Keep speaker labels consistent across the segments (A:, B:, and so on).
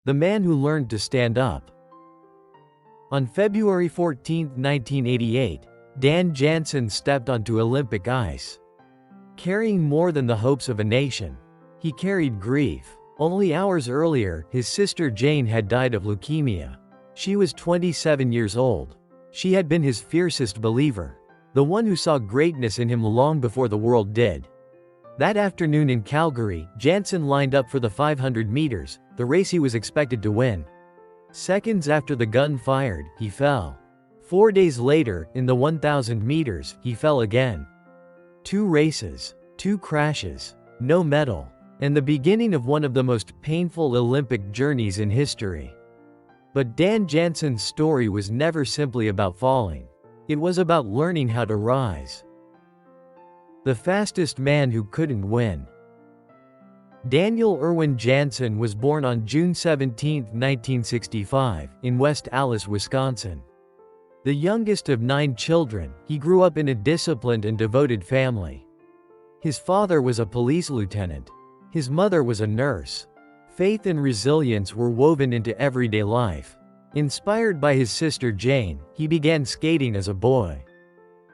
A: The man who learned to stand up. On February 14, 1988, Dan Jansen stepped onto Olympic ice. Carrying more than the hopes of a nation, he carried grief. Only hours earlier, his sister Jane had died of leukemia. She was 27 years old. She had been his fiercest believer, the one who saw greatness in him long before the world did. That afternoon in Calgary, Jansen lined up for the 500 meters, the race he was expected to win. Seconds after the gun fired, he fell. 4 days later, in the 1,000 meters, he fell again. 2 races, 2 crashes, no medal, and the beginning of one of the most painful Olympic journeys in history. But Dan Jansen's story was never simply about falling. It was about learning how to rise. The fastest man who couldn't win. Daniel Irwin Jansen was born on June 17, 1965, in West Allis, Wisconsin. The youngest of 9 children, he grew up in a disciplined and devoted family. His father was a police lieutenant. His mother was a nurse. Faith and resilience were woven into everyday life. Inspired by his sister Jane, he began skating as a boy.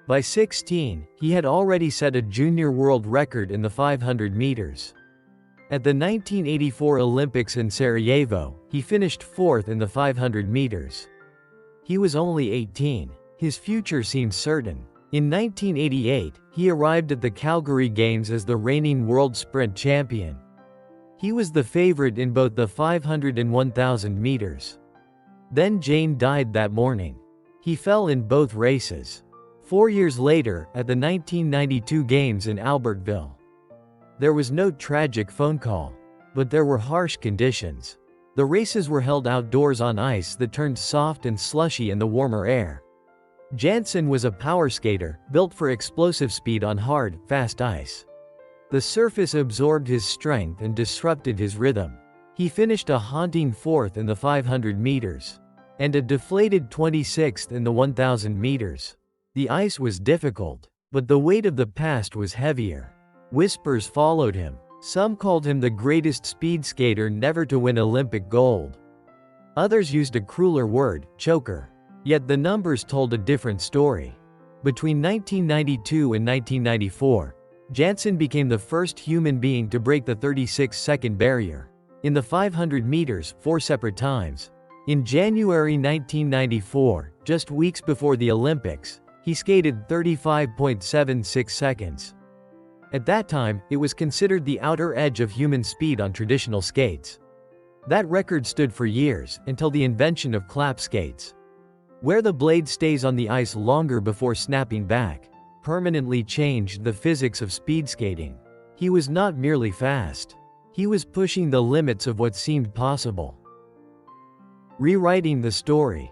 A: By 16, he had already set a junior world record in the 500 meters. At the 1984 Olympics in Sarajevo, he finished 4th in the 500 meters. He was only 18. His future seemed certain. In 1988, he arrived at the Calgary Games as the reigning world sprint champion. He was the favorite in both the 500 and 1,000 meters. Then Jane died that morning. He fell in both races. 4 years later, at the 1992 Games in Albertville. There was no tragic phone call, but there were harsh conditions. The races were held outdoors on ice that turned soft and slushy in the warmer air. Jansen was a power skater, built for explosive speed on hard, fast ice. The surface absorbed his strength and disrupted his rhythm. He finished a haunting 4th in the 500 meters, and a deflated 26th in the 1,000 meters. The ice was difficult, but the weight of the past was heavier. Whispers followed him. Some called him the greatest speed skater never to win Olympic gold. Others used a crueler word, choker. Yet the numbers told a different story. Between 1992 and 1994, Jansen became the first human being to break the 36-second barrier. In the 500 meters, 4 separate times. In January 1994, just weeks before the Olympics, he skated 35.76 seconds. At that time, it was considered the outer edge of human speed on traditional skates. That record stood for years, until the invention of clap skates, where the blade stays on the ice longer before snapping back, permanently changed the physics of speed skating. He was not merely fast. He was pushing the limits of what seemed possible. Rewriting the story.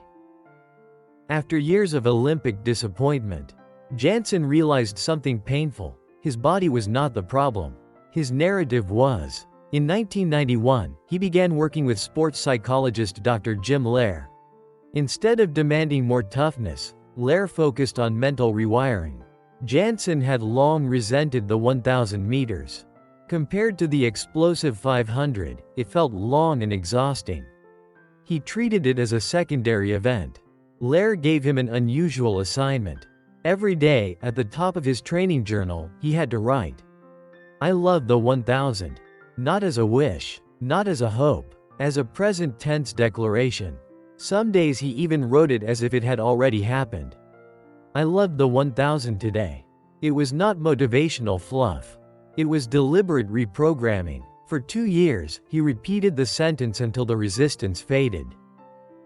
A: After years of Olympic disappointment, Jansen realized something painful. His body was not the problem. His narrative was. In 1991, he began working with sports psychologist Dr. Jim Loehr. Instead of demanding more toughness, Loehr focused on mental rewiring. Jansen had long resented the 1,000 meters. Compared to the explosive 500, it felt long and exhausting. He treated it as a secondary event. Loehr gave him an unusual assignment. Every day, at the top of his training journal, he had to write, "I love the 1,000. Not as a wish, not as a hope, as a present tense declaration." Some days he even wrote it as if it had already happened. "I loved the 1,000 today." It was not motivational fluff. It was deliberate reprogramming. For 2 years, he repeated the sentence until the resistance faded.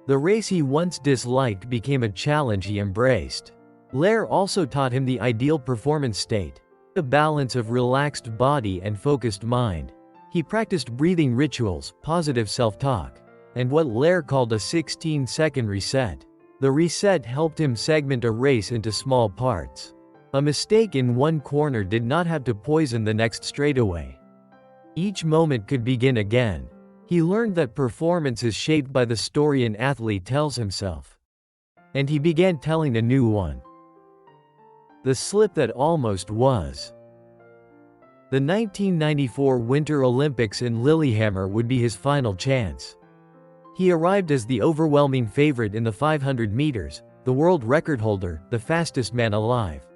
A: The race he once disliked became a challenge he embraced. Loehr also taught him the ideal performance state, a balance of relaxed body and focused mind. He practiced breathing rituals, positive self-talk, and what Loehr called a 16-second reset. The reset helped him segment a race into small parts. A mistake in one corner did not have to poison the next straightaway. Each moment could begin again. He learned that performance is shaped by the story an athlete tells himself. And he began telling a new one. The slip that almost was. The 1994 Winter Olympics in Lillehammer would be his final chance. He arrived as the overwhelming favorite in the 500 meters, the world record holder, the fastest man alive.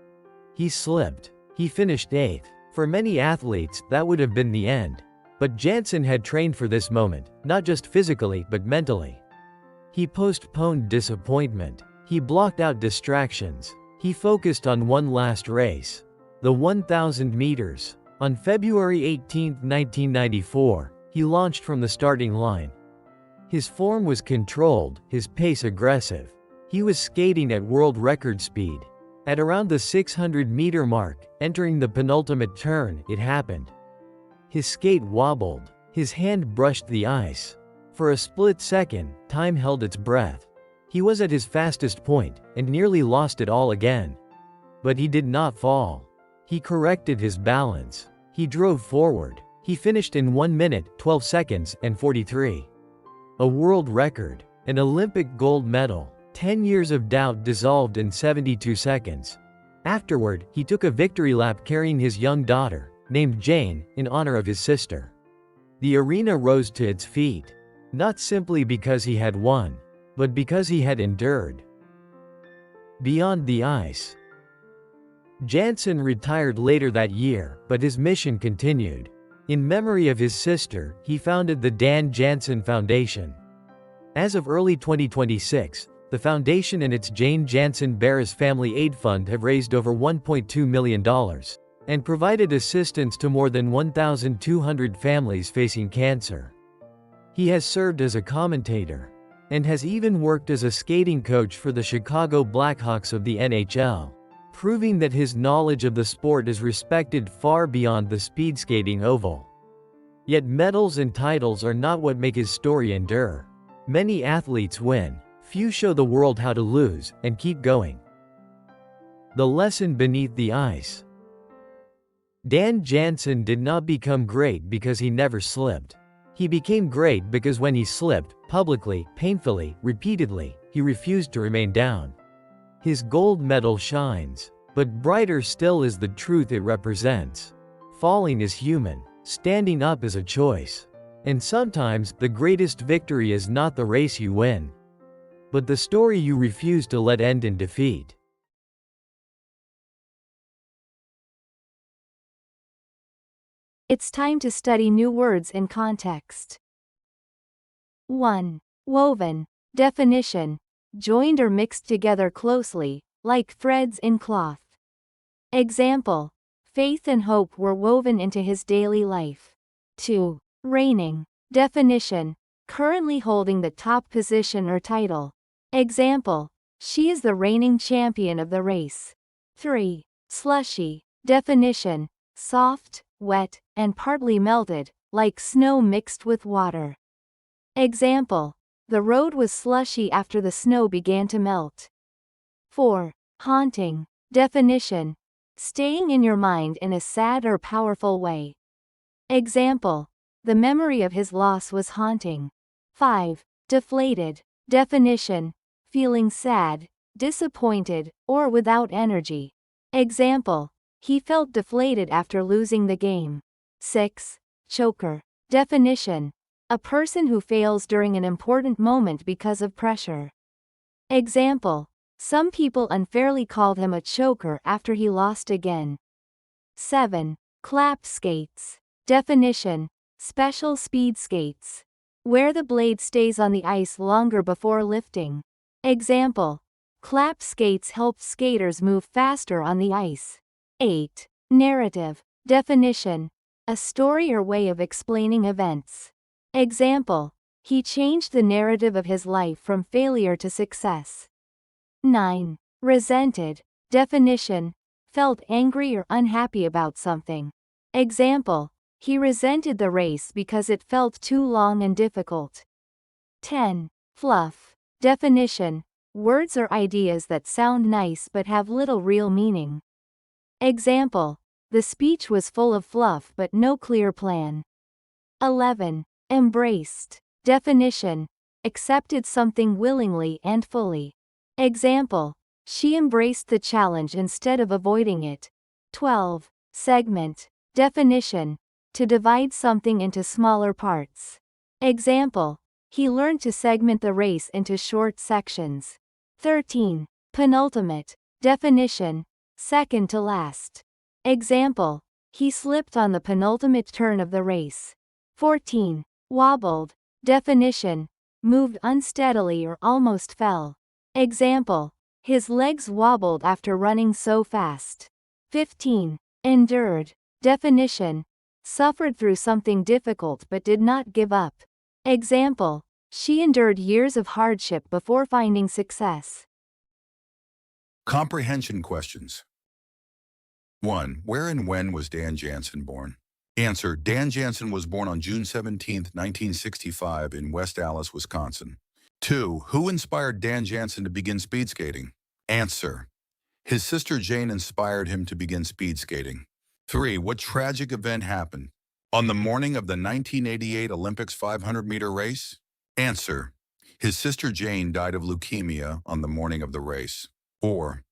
A: He slipped. He finished 8th. For many athletes, that would have been the end. But Jansen had trained for this moment, not just physically but mentally. He postponed disappointment. He blocked out distractions. He focused on one last race. The 1,000 meters. On February 18, 1994, he launched from the starting line. His form was controlled, his pace aggressive. He was skating at world record speed. At around the 600-meter mark, entering the penultimate turn, it happened. His skate wobbled. His hand brushed the ice. For a split second, time held its breath. He was at his fastest point, and nearly lost it all again. But he did not fall. He corrected his balance. He drove forward. He finished in 1 minute, 12 seconds, and 43. A world record. An Olympic gold medal. 10 years of doubt dissolved in 72 seconds. Afterward, he took a victory lap carrying his young daughter, named Jane, in honor of his sister. The arena rose to its feet. Not simply because he had won, but because he had endured. Beyond the ice. Jansen retired later that year, but his mission continued. In memory of his sister, he founded the Dan Jansen Foundation. As of early 2026, the foundation and its Jane Jansen Barris Family Aid Fund have raised over $1.2 million and provided assistance to more than 1,200 families facing cancer. He has served as a commentator and has even worked as a skating coach for the Chicago Blackhawks of the NHL, proving that his knowledge of the sport is respected far beyond the speed skating oval. Yet medals and titles are not what make his story endure. Many athletes win. Few show the world how to lose and keep going. The lesson beneath the ice. Dan Jansen did not become great because he never slipped. He became great because when he slipped, publicly, painfully, repeatedly, he refused to remain down. His gold medal shines, but brighter still is the truth it represents. Falling is human. Standing up is a choice. And sometimes, the greatest victory is not the race you win, but the story you refuse to let end in defeat.
B: It's time to study new words in context. 1. Woven. Definition: joined or mixed together closely, like threads in cloth. Example: faith and hope were woven into his daily life. 2. Reigning. Definition: currently holding the top position or title. Example: she is the reigning champion of the race. 3. Slushy. Definition: soft, wet, and partly melted, like snow mixed with water. Example: the road was slushy after the snow began to melt. 4. Haunting. Definition: staying in your mind in a sad or powerful way. Example: the memory of his loss was haunting. 5. Deflated. Definition: feeling sad, disappointed, or without energy. Example: he felt deflated after losing the game. 6. Choker. Definition: a person who fails during an important moment because of pressure. Example: some people unfairly called him a choker after he lost again. 7. Clap skates. Definition: special speed skates, where the blade stays on the ice longer before lifting. Example: clap skates help skaters move faster on the ice. 8. Narrative. Definition: a story or way of explaining events. Example: he changed the narrative of his life from failure to success. 9. Resented. Definition: felt angry or unhappy about something. Example: he resented the race because it felt too long and difficult. 10. Fluff. Definition: words or ideas that sound nice but have little real meaning. Example: the speech was full of fluff but no clear plan. 11. Embraced. Definition: accepted something willingly and fully. Example: she embraced the challenge instead of avoiding it. 12. Segment. Definition: to divide something into smaller parts. Example: He learned to segment the race into short sections. 13. Penultimate. Definition. Second to last. Example. He slipped on the penultimate turn of the race. 14. Wobbled. Definition. Moved unsteadily or almost fell. Example. His legs wobbled after running so fast. 15. Endured. Definition. Suffered through something difficult but did not give up. Example. She endured years of hardship before finding success.
C: Comprehension questions. 1. Where and when was Dan Jansen born? Answer. Dan Jansen was born on June 17, 1965 in West Allis, Wisconsin. 2. Who inspired Dan Jansen to begin speed skating? Answer. His sister Jane inspired him to begin speed skating. 3. What tragic event happened on the morning of the 1988 Olympics 500-meter race? Answer. His sister Jane died of leukemia on the morning of the race. 4.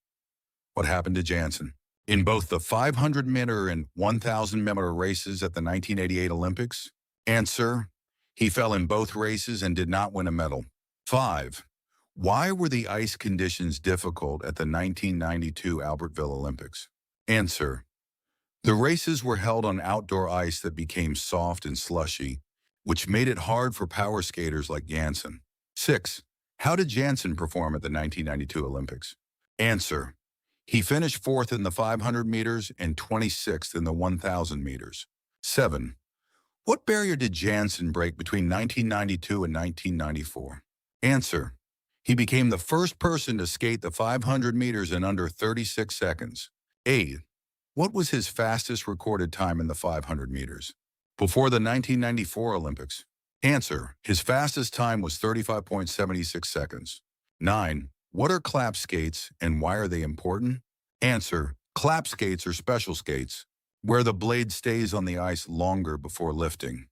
C: What happened to Jansen in both the 500-meter and 1,000-meter races at the 1988 Olympics? Answer. He fell in both races and did not win a medal. 5. Why were the ice conditions difficult at the 1992 Albertville Olympics? Answer. The races were held on outdoor ice that became soft and slushy, which made it hard for power skaters like Jansen. 6. How did Jansen perform at the 1992 Olympics? Answer. He finished 4th in the 500 meters and 26th in the 1,000 meters. 7. What barrier did Jansen break between 1992 and 1994? Answer. He became the first person to skate the 500 meters in under 36 seconds. 8. What was his fastest recorded time in the 500 meters before the 1994 Olympics? Answer. His fastest time was 35.76 seconds. 9. What are clap skates and why are they important? Answer. Clap skates are special skates where the blade stays on the ice longer before lifting.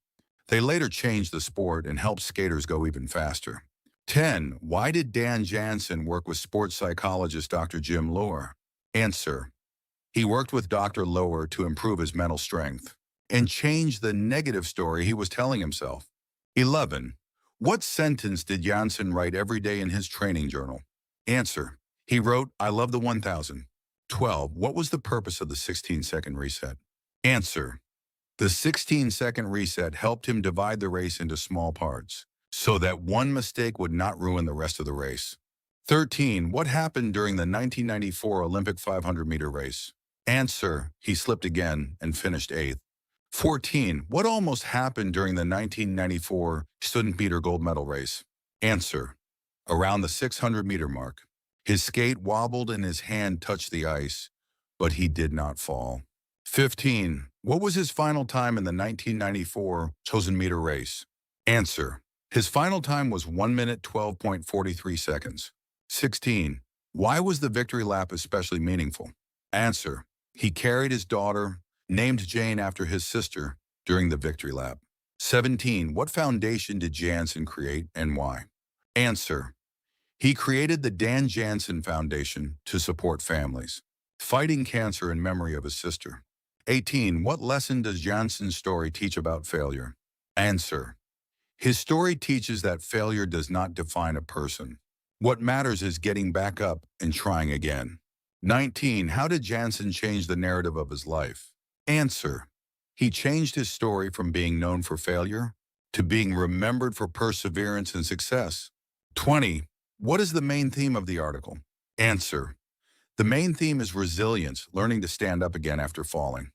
C: They later changed the sport and helped skaters go even faster. 10. Why did Dan Jansen work with sports psychologist Dr. Jim Lohr? Answer. He worked with Dr. Lohr to improve his mental strength and change the negative story he was telling himself. 11. What sentence did Jansen write every day in his training journal? Answer. He wrote, "I love the 1,000. 12. What was the purpose of the 16-second reset? Answer. The 16-second reset helped him divide the race into small parts so that one mistake would not ruin the rest of the race. 13. What happened during the 1994 Olympic 500-meter race? Answer. He slipped again and finished 8th. 14. What almost happened during the 1994 100-meter gold medal race? Answer. Around the 600-meter mark. His skate wobbled and his hand touched the ice, but he did not fall. 15. What was his final time in the 1994 1,000-meter race? Answer. His final time was 1 minute 12.43 seconds. 16. Why was the victory lap especially meaningful? Answer. He carried his daughter, named Jane after his sister, during the victory lap. 17. What foundation did Jansen create and why? Answer. He created the Dan Jansen Foundation to support families fighting cancer in memory of his sister. 18. What lesson does Jansen's story teach about failure? Answer. His story teaches that failure does not define a person. What matters is getting back up and trying again. 19. How did Jansen change the narrative of his life? Answer. He changed his story from being known for failure to being remembered for perseverance and success. 20. What is the main theme of the article? Answer. The main theme is resilience, learning to stand up again after falling.